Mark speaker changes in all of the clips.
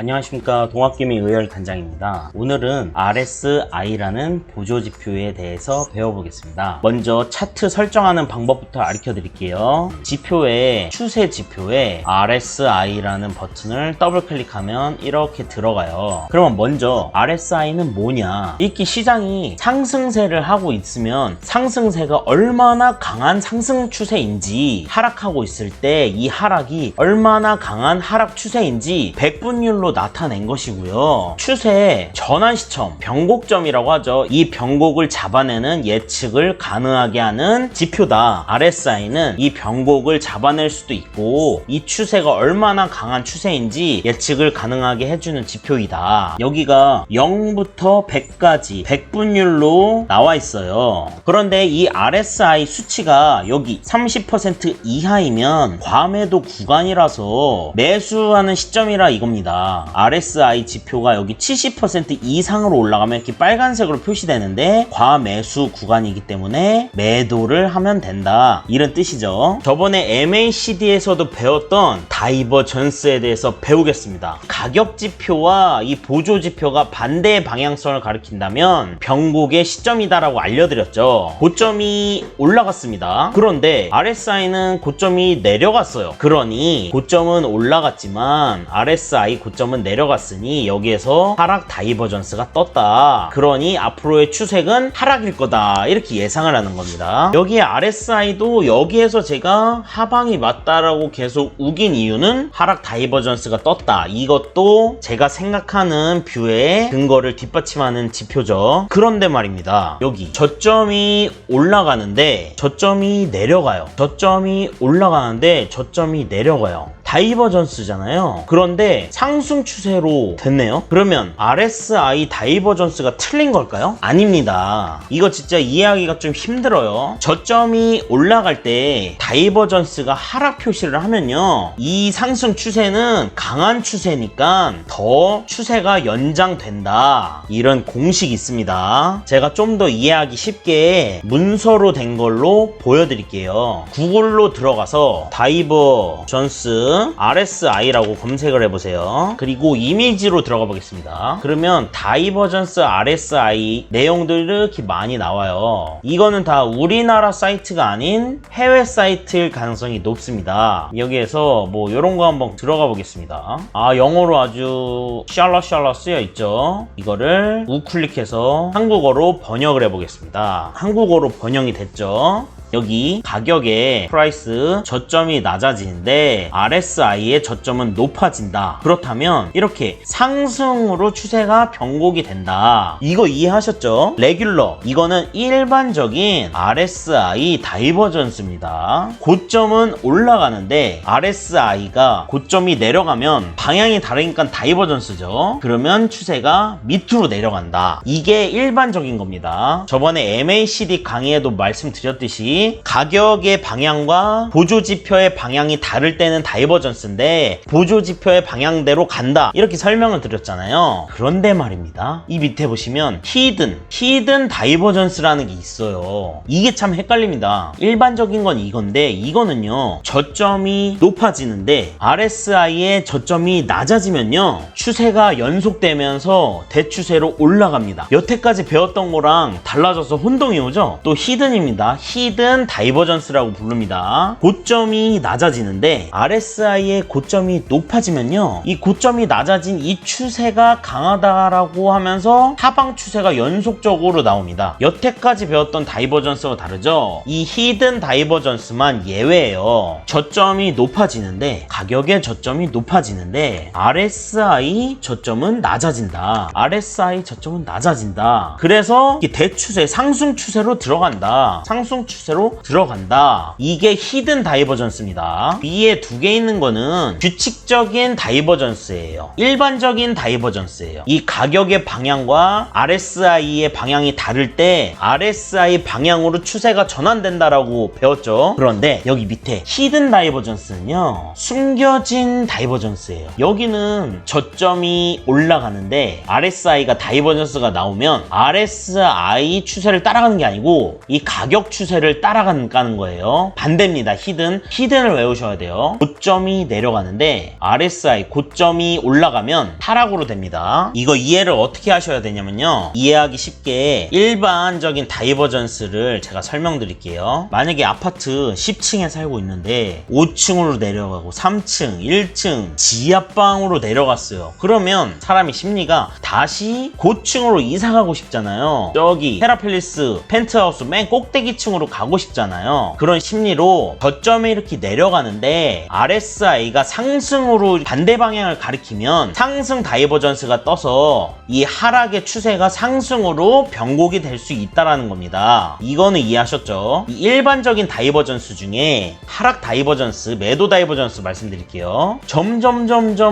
Speaker 1: 안녕하십니까, 동학개미 의열 단장입니다. 오늘은 RSI라는 보조지표에 대해서 배워보겠습니다. 먼저 차트 설정하는 방법부터 가르쳐 드릴게요. 지표에, 추세 지표에 RSI라는 버튼을 더블 클릭하면 이렇게 들어가요. 그러면 먼저 RSI는 뭐냐, 이렇게 시장이 상승세를 하고 있으면 상승세가 얼마나 강한 상승 추세인지, 하락하고 있을 때 이 하락이 얼마나 강한 하락 추세인지 100분율로 나타낸 것이고요. 추세의 전환 시점, 변곡점이라고 하죠. 이 변곡을 잡아내는 예측을 가능하게 하는 지표다. RSI는 이 변곡을 잡아낼 수도 있고 이 추세가 얼마나 강한 추세인지 예측을 가능하게 해주는 지표이다. 여기가 0부터 100까지 100분율로 나와 있어요. 그런데 이 RSI 수치가 여기 30% 이하이면 과매도 구간이라서 매수하는 시점이라 이겁니다. RSI 지표가 여기 70% 이상으로 올라가면 이렇게 빨간색으로 표시되는데 과매수 구간이기 때문에 매도를 하면 된다, 이런 뜻이죠. 저번에 MACD에서도 배웠던 다이버전스에 대해서 배우겠습니다. 가격 지표와 이 보조 지표가 반대의 방향성을 가리킨다면 변곡의 시점이다라고 알려드렸죠. 고점이 올라갔습니다. 그런데 RSI는 고점이 내려갔어요. 그러니 고점은 올라갔지만 RSI 고점은 내려갔으니 여기에서 하락 다이버전스가 떴다. 그러니 앞으로의 추세는 하락일 거다, 이렇게 예상을 하는 겁니다. 여기에 RSI도 여기에서 제가 하방이 맞다라고 계속 우긴 이유는 하락 다이버전스가 떴다, 이것도 제가 생각하는 뷰의 근거를 뒷받침하는 지표죠. 그런데 말입니다, 여기 저점이 올라가는데 저점이 내려가요. 저점이 올라가는데 저점이 내려가요. 다이버전스잖아요. 그런데 상승 추세로 됐네요. 그러면 RSI 다이버전스가 틀린 걸까요? 아닙니다. 이거 진짜 이해하기가 좀 힘들어요. 저점이 올라갈 때 다이버전스가 하락 표시를 하면요, 이 상승 추세는 강한 추세니까 더 추세가 연장된다, 이런 공식이 있습니다. 제가 좀 더 이해하기 쉽게 문서로 된 걸로 보여드릴게요. 구글로 들어가서 다이버전스 RSI라고 검색을 해보세요. 그리고 이미지로 들어가 보겠습니다. 그러면 다이버전스 RSI 내용들 이렇게 많이 나와요. 이거는 다 우리나라 사이트가 아닌 해외 사이트일 가능성이 높습니다. 여기에서 뭐 이런 거 한번 들어가 보겠습니다. 영어로 아주 샬라샬라 쓰여 있죠. 이거를 우클릭해서 한국어로 번역을 해보겠습니다. 한국어로 번역이 됐죠. 여기 가격의 프라이스 저점이 낮아지는데 RSI의 저점은 높아진다. 그렇다면 이렇게 상승으로 추세가 변곡이 된다. 이거 이해하셨죠? 레귤러, 이거는 일반적인 RSI 다이버전스입니다. 고점은 올라가는데 RSI가 고점이 내려가면 방향이 다르니까 다이버전스죠. 그러면 추세가 밑으로 내려간다. 이게 일반적인 겁니다. 저번에 MACD 강의에도 말씀드렸듯이 가격의 방향과 보조지표의 방향이 다를 때는 다이버전스인데 보조지표의 방향대로 간다, 이렇게 설명을 드렸잖아요. 그런데 말입니다, 이 밑에 보시면 히든 다이버전스라는 게 있어요. 이게 참 헷갈립니다. 일반적인 건 이건데 이거는요, 저점이 높아지는데 RSI의 저점이 낮아지면요, 추세가 연속되면서 대추세로 올라갑니다. 여태까지 배웠던 거랑 달라져서 혼동이 오죠. 또 히든입니다. 히든 다이버전스라고 부릅니다. 고점이 낮아지는데 RSI의 고점이 높아지면요, 이 고점이 낮아진 이 추세가 강하다라고 하면서 하방 추세가 연속적으로 나옵니다. 여태까지 배웠던 다이버전스와 다르죠. 이 히든 다이버전스만 예외예요. 저점이 높아지는데, 가격의 저점이 높아지는데 RSI 저점은 낮아진다. RSI 저점은 낮아진다. 그래서 대추세, 상승 추세로 들어간다. 상승 추세로 들어간다. 이게 히든 다이버전스입니다. 위에 두 개 있는 거는 규칙적인 다이버전스예요. 일반적인 다이버전스예요. 이 가격의 방향과 RSI의 방향이 다를 때 RSI 방향으로 추세가 전환된다라고 배웠죠. 그런데 여기 밑에 히든 다이버전스는요, 숨겨진 다이버전스예요. 여기는 저점이 올라가는데 RSI가 다이버전스가 나오면 RSI 추세를 따라가는 게 아니고 이 가격 추세를 따라 따라가는 거예요. 반대입니다. 히든을 외우셔야 돼요. 고점이 내려가는데 RSI 고점이 올라가면 하락으로 됩니다. 이거 이해를 어떻게 하셔야 되냐면요, 이해하기 쉽게 일반적인 다이버전스를 제가 설명드릴게요. 만약에 아파트 10층에 살고 있는데 5층으로 내려가고 3층, 1층 지하방으로 내려갔어요. 그러면 사람이 심리가 다시 고층으로 이사가고 싶잖아요. 저기 테라팰리스 펜트하우스 맨 꼭대기층으로 가고 싶잖아요. 그런 심리로 저점이 이렇게 내려가는데 RSI가 상승으로 반대 방향을 가리키면 상승 다이버전스가 떠서 이 하락의 추세가 상승으로 변곡이 될 수 있다라는 겁니다. 이거는 이해하셨죠? 이 일반적인 다이버전스 중에 하락 다이버전스, 매도 다이버전스 말씀드릴게요. 점점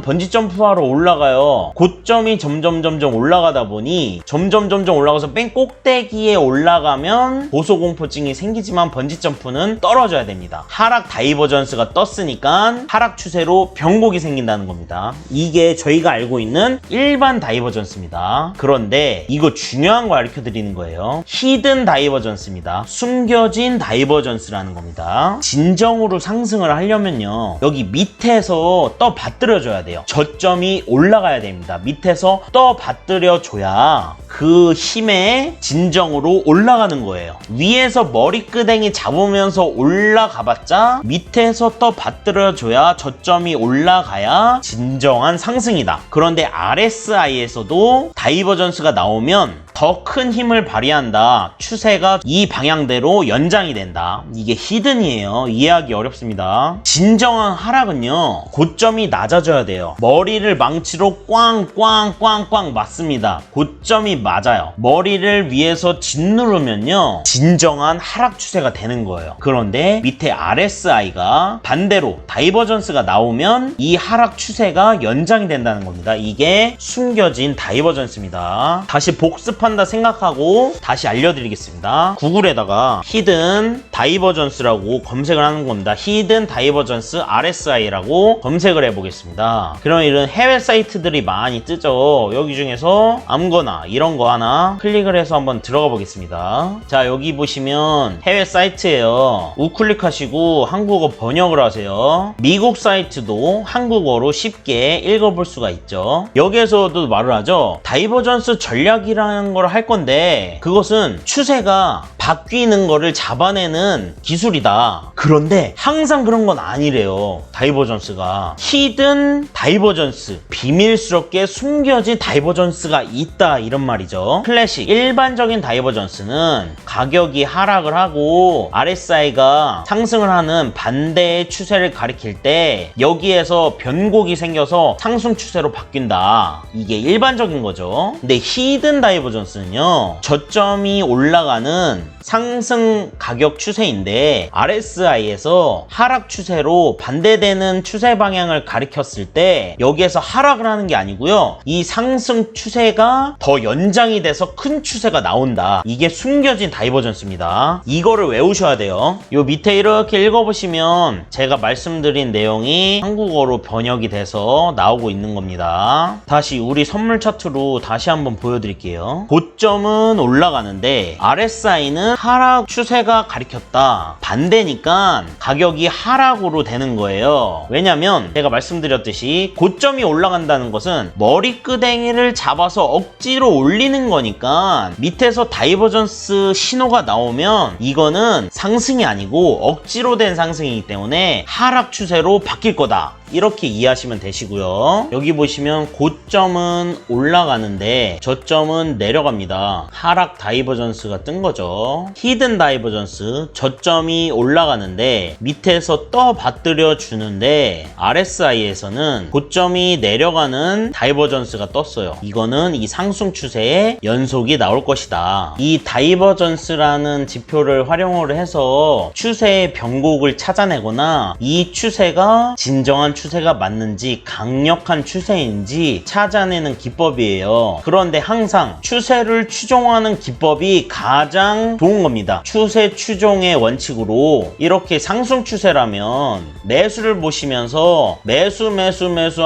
Speaker 1: 번지 점프하러 올라가요. 고점이 점점 올라가다 보니 점점 올라가서 맨 꼭대기에 올라가면 고소공포증이 생기지만 번지 점프는 떨어져야 됩니다. 하락 다이버전스가 떴으니까 하락 추세로 변곡이 생긴다는 겁니다. 이게 저희가 알고 있는 일반 다이버전스입니다. 그런데 이거 중요한 거 가르쳐 드리는 거예요. 히든 다이버전스입니다. 숨겨진 다이버전스라는 겁니다. 진정으로 상승을 하려면요, 여기 밑에서 떠받들여줘야 돼요. 저점이 올라가야 됩니다. 밑에서 떠받들여줘야 그 힘에 진정으로 올라가는 거예요. 위에서 머리끄댕이 잡으면서 올라가봤자 밑에서 떠받들여줘야 저점이 올라가야 진정한 상승이다. 그런데 RSI에서도 다이버전스가 나오면 더 큰 힘을 발휘한다. 추세가 이 방향대로 연장이 된다. 이게 히든이에요. 이해하기 어렵습니다. 진정한 하락은요, 고점이 낮아져야 돼요. 머리를 망치로 꽝꽝 맞습니다. 고점이 맞아요. 머리를 위에서 짓누르면요, 진정한 하락 추세가 되는 거예요. 그런데 밑에 RSI가 반대로 다이버전스가 나오면 이 하락 추세가 연장이 된다는 겁니다. 이게 숨겨진 다이버전스입니다. 다시 복습한다 생각하고 다시 알려드리겠습니다. 구글에다가 히든 다이버전스라고 검색을 하는 겁니다. 히든 다이버전스 RSI라고 검색을 해보겠습니다. 그럼 이런 해외 사이트들이 많이 뜨죠. 여기 중에서 아무거나 이런 거 하나 클릭을 해서 한번 들어가 보겠습니다. 자, 여기 보시면 해외 사이트예요. 우클릭하시고 한국어 번역을 하세요. 미국 사이트도 한국어로 쉽게 읽어볼 수가 있죠. 여기에서도 말을 하죠. 다이버전스 전략이라는 걸 할 건데 그것은 추세가 바뀌는 거를 잡아내는 기술이다. 그런데 항상 그런 건 아니래요. 다이버전스가 히든 다이버전스, 비밀스럽게 숨겨진 다이버전스가 있다, 이런 말이죠. 클래식 일반적인 다이버전스는 가격이 하락을 하고 RSI가 상승을 하는 반대의 추세를 가리킬 때 여기에서 변곡이 생겨서 상승 추세로 바뀐다. 이게 일반적인 거죠. 근데 히든 다이버전스는요, 저점이 올라가는 상승 가격 추세인데 RSI에서 하락 추세로 반대되는 추세 방향을 가리켰을 때 여기에서 하락을 하는 게 아니고요, 이 상승 추세가 더 연장이 돼서 큰 추세가 나온다. 이게 숨겨진 다이버전스입니다. 이거를 외우셔야 돼요. 요 밑에 이렇게 읽어보시면 제가 말씀드린 내용이 한국어로 번역이 돼서 나오고 있는 겁니다. 다시 우리 선물 차트로 다시 한번 보여드릴게요. 고점은 올라가는데 RSI는 하락 추세가 가리켰다. 반대니까 가격이 하락으로 되는 거예요. 왜냐면 제가 말씀드렸듯이 고점이 올라간다는 것은 머리끄댕이를 잡아서 억지로 올리는 거니까 밑에서 다이버전스 신호가 나오면 이거는 상승이 아니고 억지로 된 상승이기 때문에 하락 추세로 바뀔 거다. 이렇게 이해하시면 되시고요. 여기 보시면 고점은 올라가는데 저점은 내려갑니다. 하락 다이버전스가 뜬 거죠. 히든 다이버전스, 저점이 올라가는데 밑에서 떠받들여 주는데 RSI에서는 고점이 내려가는 다이버전스가 떴어요. 이거는 이 상승 추세의 연속이 나올 것이다. 이 다이버전스라는 지표를 활용을 해서 추세의 변곡을 찾아내거나 이 추세가 진정한 추세가 맞는지, 강력한 추세인지 찾아내는 기법이에요. 그런데 항상 추세를 추종하는 기법이 가장 좋은 겁니다. 추세 추종의 원칙으로 이렇게 상승 추세라면 매수를 보시면서 매수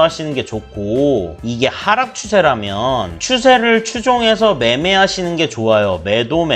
Speaker 1: 하시는 게 좋고, 이게 하락 추세라면 추세를 추종해서 매매하시는 게 좋아요. 매도.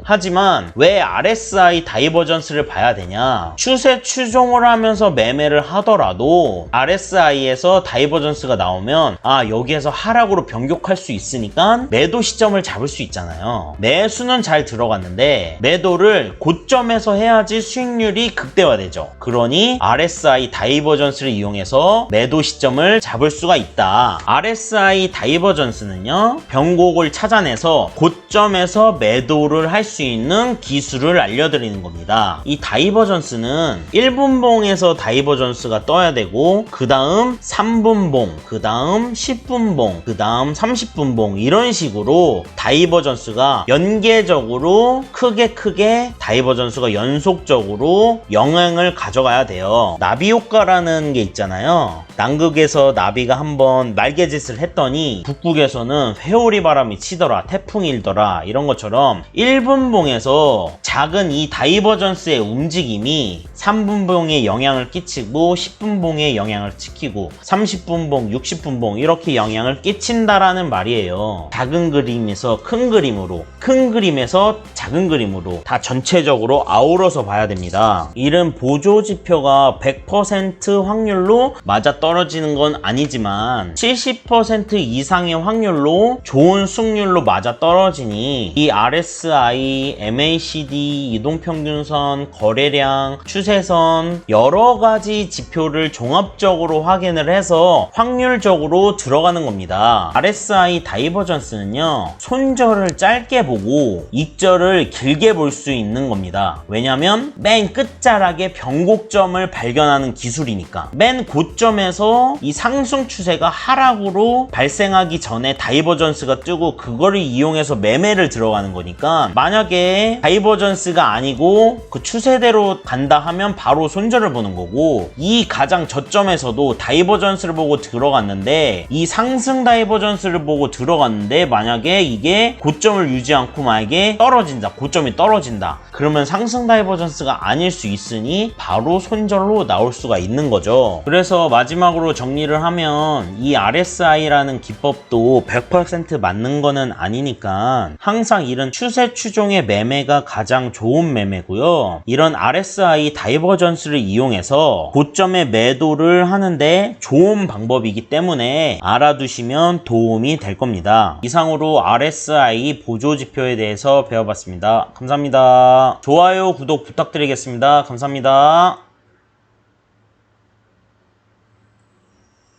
Speaker 1: 하지만 왜 RSI 다이버전스를 봐야 되냐? 추세 추종을 하면서 매매를 하더라도 RSI에서 다이버전스가 나오면 여기에서 하락으로 변곡할 수 있으니까 매도 시점을 잡을 수 있잖아요. 매수는 잘 들어갔는데 매도를 고점에서 해야지 수익률이 극대화되죠. 그러니 RSI 다이버전스를 이용해서 매도 시점을 잡을 수가 있다. RSI 다이버전스는요, 변곡을 찾아내서 고점에서 매도를 할 수 있는 기술을 알려드리는 겁니다. 이 다이버전스는 1분봉에서 다이버전스가 떠야 되고, 그 다음 3분봉, 그 다음 10분봉, 그 다음 30분봉, 이런 식으로 다이버전스가 연계적으로 크게 다이버전스가 연속적으로 영향을 가져가야 돼요. 나비 효과라는 게 있잖아요. 남극에서 나비가 한번 날개짓을 했더니 북극에서는 회오리 바람이 치더라, 태풍이 일더라, 이런 것처럼 1분봉에서 작은 이 다이버전스의 움직임이 3분봉에 영향을 끼치고 10분봉에 영향을 끼치고 30분봉, 60분봉 이렇게 영향을 끼친다라는 말이에요. 작은 그림에서 큰 그림으로, 큰 그림에서 작은 그림으로 다 전체적으로 아우러서 봐야 됩니다. 이런 보조지표가 100% 확률로 맞아 떨어지는 건 아니지만 70% 이상의 확률로 좋은 승률로 맞아 떨어지니 이 RSI, MACD, 이동평균선, 거래량, 추세선 여러 가지 지표를 종합적으로 확인을 해서 확률적으로 들어가는 겁니다. RSI 다이버전스는요, 손절을 짧게 보고 익절을 길게 볼 수 있는 겁니다. 왜냐면 맨 끝자락에 변곡점을 발견하는 기술이니까. 맨 고점에서 이 상승 추세가 하락으로 발생하기 전에 다이버전스가 뜨고 그거를 이용해서 매매를 들어가는 거니까, 만약에 다이버전스가 아니고 그 추세대로 간다 하면 바로 손절을 보는 거고, 이 가장 저점에서도 다이버전스를 보고 들어갔는데, 이 상승 다이버전스를 보고 들어갔는데 만약에 이게 고점을 유지 않고 만약에 떨어진다, 고점이 떨어진다, 그러면 상승 다이버전스가 아닐 수 있으니 바로 손절로 나올 수가 있는 거죠. 그래서 마지막으로 정리를 하면 이 RSI라는 기법도 100% 맞는 거는 아니니까 항상 이런 추세 추종의 매매가 가장 좋은 매매고요. 이런 RSI 다이버전스를 이용해서 고점에 매도를 하는데 좋은 방법이기 때문에 알아두시면 도움이 될 겁니다. 이상으로 RSI 보조지표에 대해서 배워봤습니다. 감사합니다. 좋아요, 구독 부탁드리겠습니다. 감사합니다.